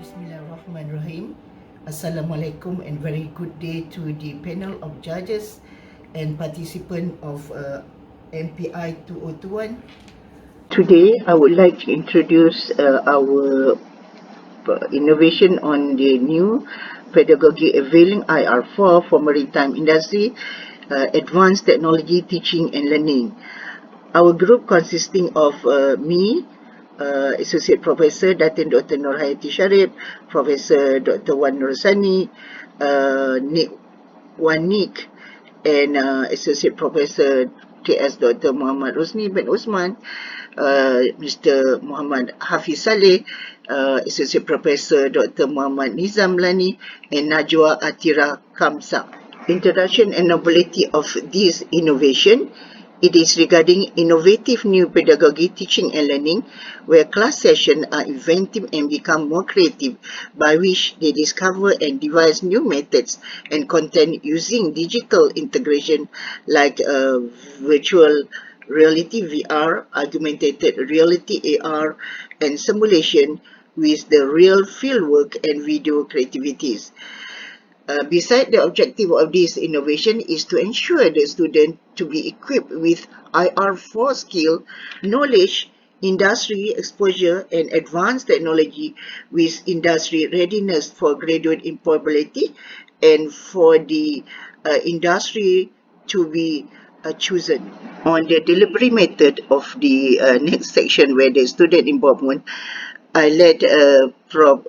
Bismillahirrahmanirrahim. Assalamualaikum and very good day to the panel of judges and participants of MPI 2021. Today, I would like to introduce our innovation on the new pedagogy availing IR4 for maritime industry, advanced technology teaching and learning. Our group consisting of me, Associate Professor Datin Dr. Norhayati Sharif, Professor Dr. Wan Nursani, Nick Wanik, and Associate Professor TS Dr. Muhammad Rosni bin Osman, Mr. Muhammad Hafiz Saleh, Associate Professor Dr. Muhammad Nizam Lani, and Najwa Atira Kamsa. Introduction and novelty of this innovation. It is regarding innovative new pedagogy teaching and learning where class sessions are inventive and become more creative, by which they discover and devise new methods and content using digital integration like virtual reality VR, augmented reality AR, and simulation with the real fieldwork and video creativities. Besides, the objective of this innovation is to ensure the student to be equipped with IR4 skill, knowledge, industry exposure, and advanced technology with industry readiness for graduate employability and for the industry to be chosen. On the delivery method of the next section where the student involvement, I led Prof.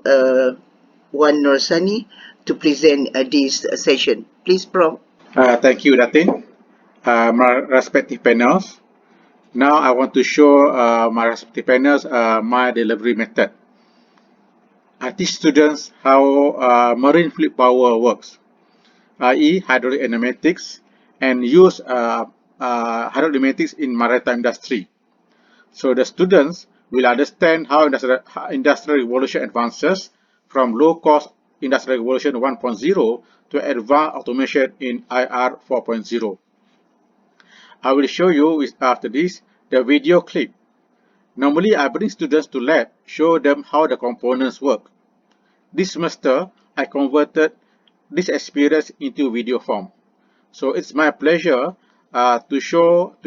Wan Nursani to present this session. Please, Prof. Thank you, Datin. My respective panels. Now I want to show my respective panels my delivery method. I teach students how marine fluid power works, i.e. hydraulic pneumatics, and use hydraulic pneumatics in maritime industry. So the students will understand how industrial revolution advances from low-cost industrial revolution 1.0 to advanced automation in IR 4.0. I will show you after this the video clip. Normally, I bring students to lab, show them how the components work. This semester, I converted this experience into video form. So it's my pleasure to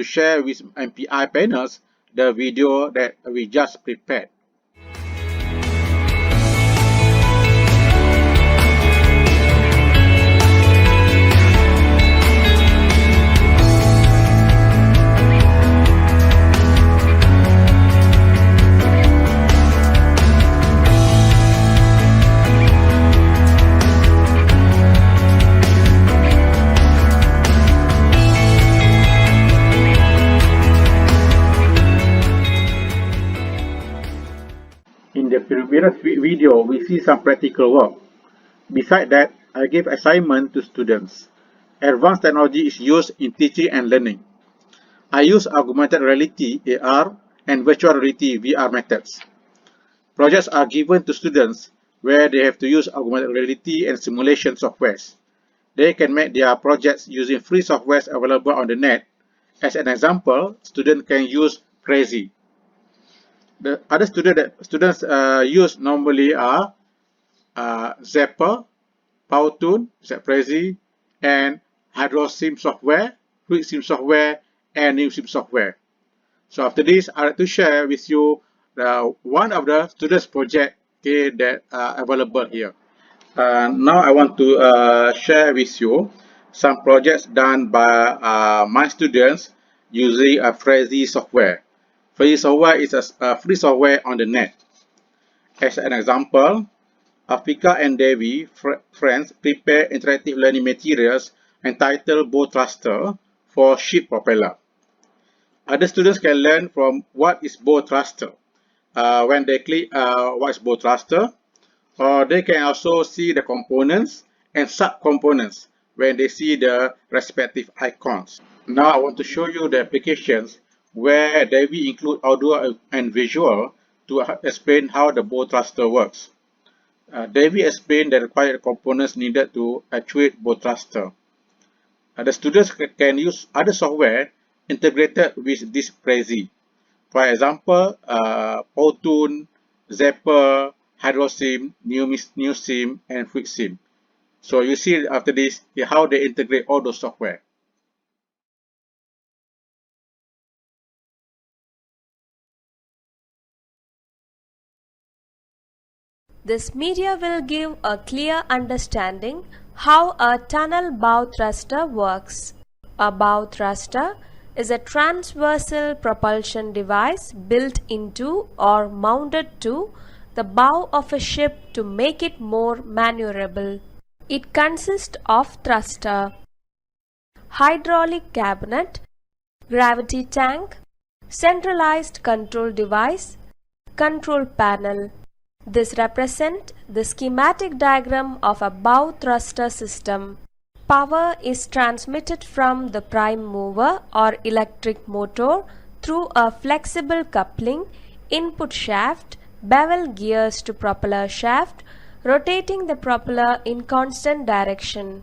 share with MPI panels the video that we just prepared. In the previous video, we see some practical work. Besides that, I gave assignment to students. Advanced technology is used in teaching and learning. I use augmented reality AR and virtual reality VR methods. Projects are given to students where they have to use augmented reality and simulation softwares. They can make their projects using free softwares available on the net. As an example, students can use Crazy. The other students use normally are Zapper, Powtoon, Zaprezi, and HydroSim software, Fluid Sim software, and NewSim software. So after this, I'd like to share with you one of the students' project that are available here. Now I want to share with you some projects done by my students using a Frazy software. Free software is a free software on the net. As an example, Afika and Devi, friends, prepare interactive learning materials entitled Bow Thruster for ship propeller. Other students can learn from what is bow thruster when they click what is bow thruster, or they can also see the components and sub-components when they see the respective icons. Now I want to show you the applications where we include audio and visual to explain how the bow thruster works. Davey explained the required components needed to actuate bow thruster. The students can use other software integrated with this Prezi. For example, Powtoon, Zapper, HydroSim, NewSim, and QuickSim. So you see after this how they integrate all those software. This media will give a clear understanding how a tunnel bow thruster works. A bow thruster is a transversal propulsion device built into or mounted to the bow of a ship to make it more maneuverable. It consists of thruster, hydraulic cabinet, gravity tank, centralized control device, control panel. This represents the schematic diagram of a bow thruster system. Power is transmitted from the prime mover or electric motor through a flexible coupling, input shaft, bevel gears to propeller shaft, rotating the propeller in constant direction.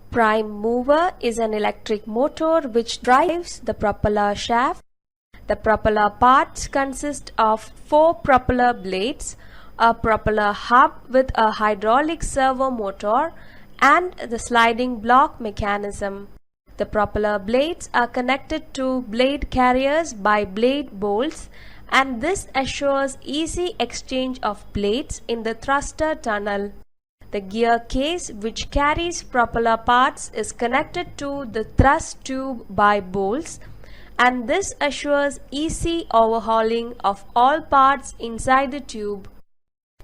Prime mover is an electric motor which drives the propeller shaft. The propeller parts consist of 4 propeller blades, a propeller hub with a hydraulic servo motor, and the sliding block mechanism. The propeller blades are connected to blade carriers by blade bolts, and this assures easy exchange of blades in the thruster tunnel. The gear case which carries propeller parts is connected to the thrust tube by bolts, and this assures easy overhauling of all parts inside the tube.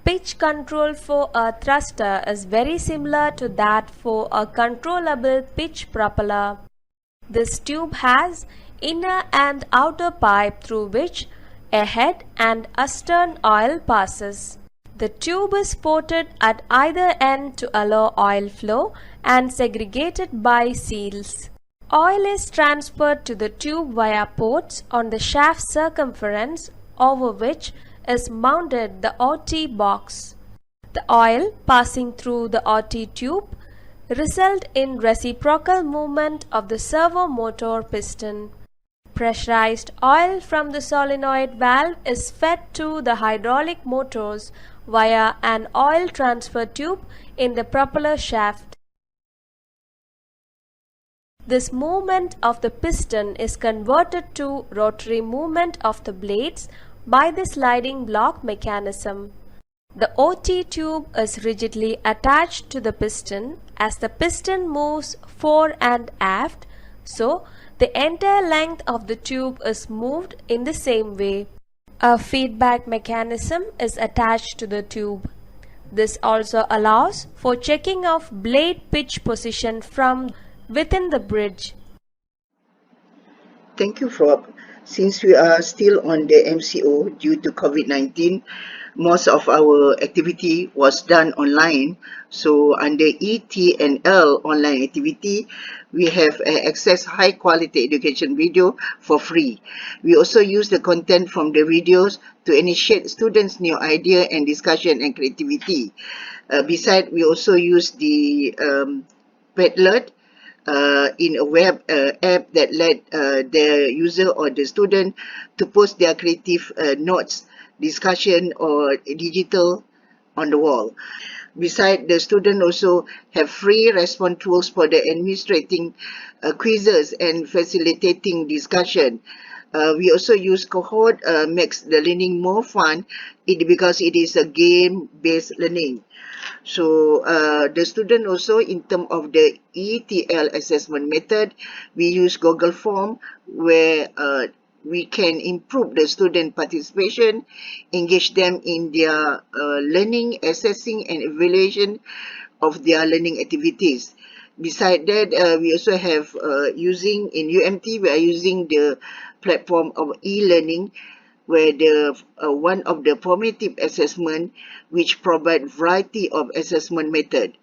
Pitch control for a thruster is very similar to that for a controllable pitch propeller. This tube has inner and outer pipe through which a head and astern oil passes. The tube is ported at either end to allow oil flow and segregated by seals. Oil is transferred to the tube via ports on the shaft circumference, over which is mounted the OT box. The oil passing through the OT tube result in reciprocal movement of the servo motor piston. Pressurized oil from the solenoid valve is fed to the hydraulic motors via an oil transfer tube in the propeller shaft. This movement of the piston is converted to rotary movement of the blades by the sliding block mechanism. The OT tube is rigidly attached to the piston as the piston moves fore and aft, so the entire length of the tube is moved in the same way. A feedback mechanism is attached to the tube. This also allows for checking of blade pitch position from within the bridge. Thank you, Rob. Since we are still on the MCO due to COVID-19, most of our activity was done online. So under ET&L online activity, we have access high quality education video for free. We also use the content from the videos to initiate students' new idea and discussion and creativity. Besides, we also use the Padlet in a web app that let the user or the student to post their creative notes, discussion or digital on the wall. Besides, the student also have free response tools for the administrating quizzes and facilitating discussion. We also use cohort makes the learning more fun because it is a game-based learning. So the student also, in terms of the ETL assessment method, we use Google Form where we can improve the student participation, engage them in their learning, assessing and evaluation of their learning activities. Beside that, we also have using in UMT, we are using the platform of e-learning where the one of the formative assessment which provide variety of assessment method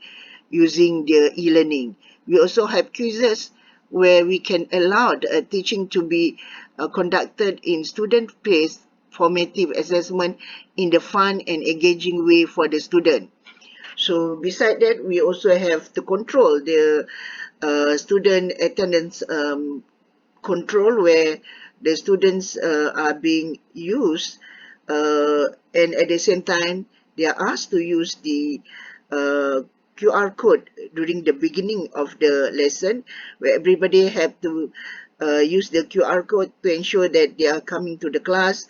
using the e-learning. We also have quizzes where we can allow the teaching to be conducted in student-based formative assessment in the fun and engaging way for the student. So beside that, we also have to control the student attendance control where the students are being used and at the same time they are asked to use the QR code during the beginning of the lesson, where everybody have to use the QR code to ensure that they are coming to the class.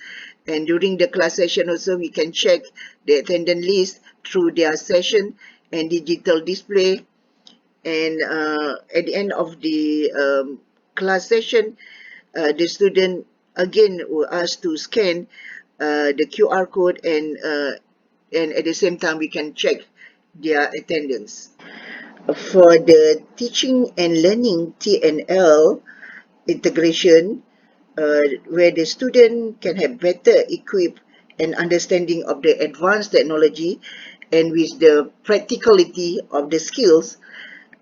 And during the class session also, we can check the attendance list through their session and digital display. And at the end of the class session, the student again were asked to scan the QR code, and at the same time we can check their attendance. For the teaching and learning TNL integration, where the student can have better equip and understanding of the advanced technology and with the practicality of the skills.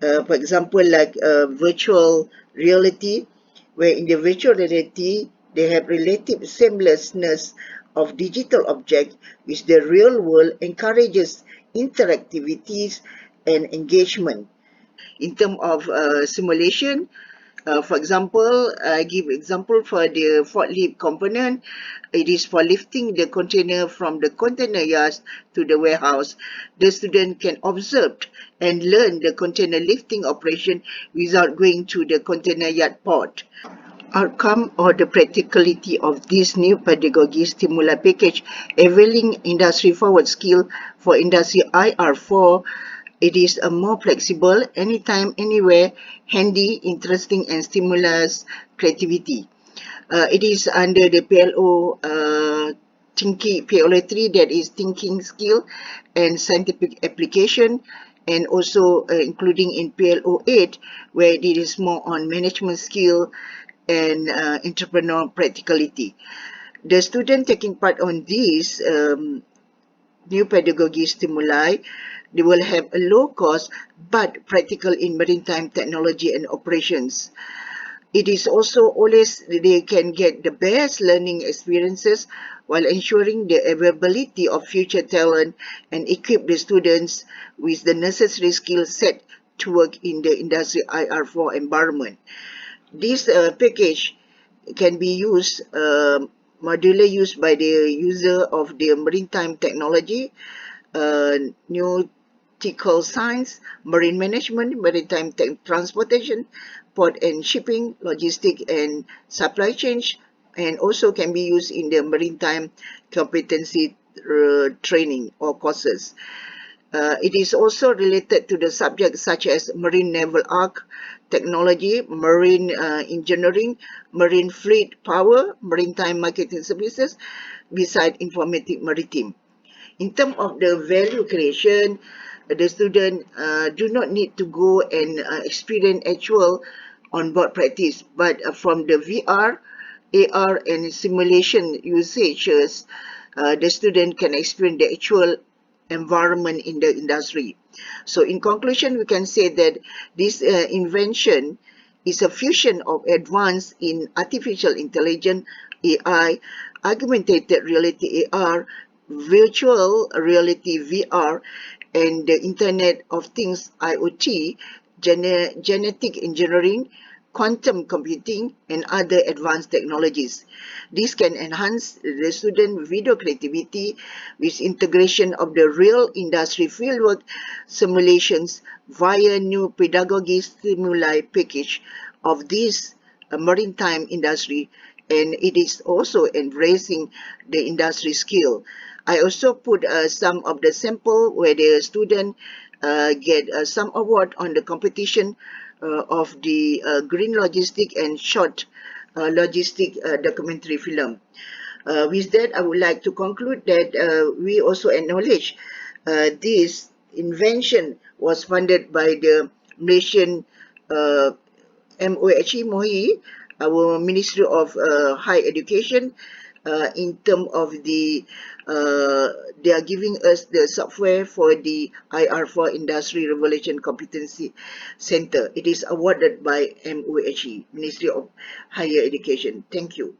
For example, like virtual reality, where in the virtual reality, they have relative seamlessness of digital object, which the real world encourages interactivities and engagement. In terms of simulation, for example, I give example for the forklift component. It is for lifting the container from the container yards to the warehouse. The student can observe and learn the container lifting operation without going to the container yard port. Outcome or the practicality of this new pedagogy stimuli package, availing industry forward skill for industry IR4. It is a more flexible, anytime, anywhere, handy, interesting, and stimulus creativity. It is under the PLO thinking PLO 3, that is thinking skill and scientific application, and also including in PLO 8, where it is more on management skill and entrepreneur practicality. The student taking part on this new pedagogy stimuli, they will have a low cost but practical in maritime technology and operations. It is also always they can get the best learning experiences while ensuring the availability of future talent and equip the students with the necessary skill set to work in the industry IR4 environment. This package can be used, modular used by the user of the maritime technology, nautical science, marine management, maritime transportation, port and shipping, logistic and supply chain, and also can be used in the maritime competency training or courses. It is also related to the subjects such as marine naval arc technology, marine engineering, marine fleet power, maritime marketing services, beside informatic maritime. In terms of the value creation, the student do not need to go and experience actual on-board practice, but from the VR, AR, and simulation usages, the student can experience the actual environment in the industry. So in conclusion, we can say that this invention is a fusion of advance in artificial intelligence, AI, augmented reality AR, virtual reality VR, and the Internet of Things IoT, genetic engineering, quantum computing, and other advanced technologies. This can enhance the student video creativity with integration of the real industry fieldwork simulations via new pedagogy stimuli package of this maritime industry, and it is also embracing the industry skill. I also put some of the sample where the student get some award on the competition of the green logistic and short logistic documentary film. With that, I would like to conclude that we also acknowledge this invention was funded by the Malaysian MOHE, our Ministry of Higher Education, in terms of the they are giving us the software for the IR4 Industry Revolution Competency Center. It is awarded by MOHE, Ministry of Higher Education. Thank you.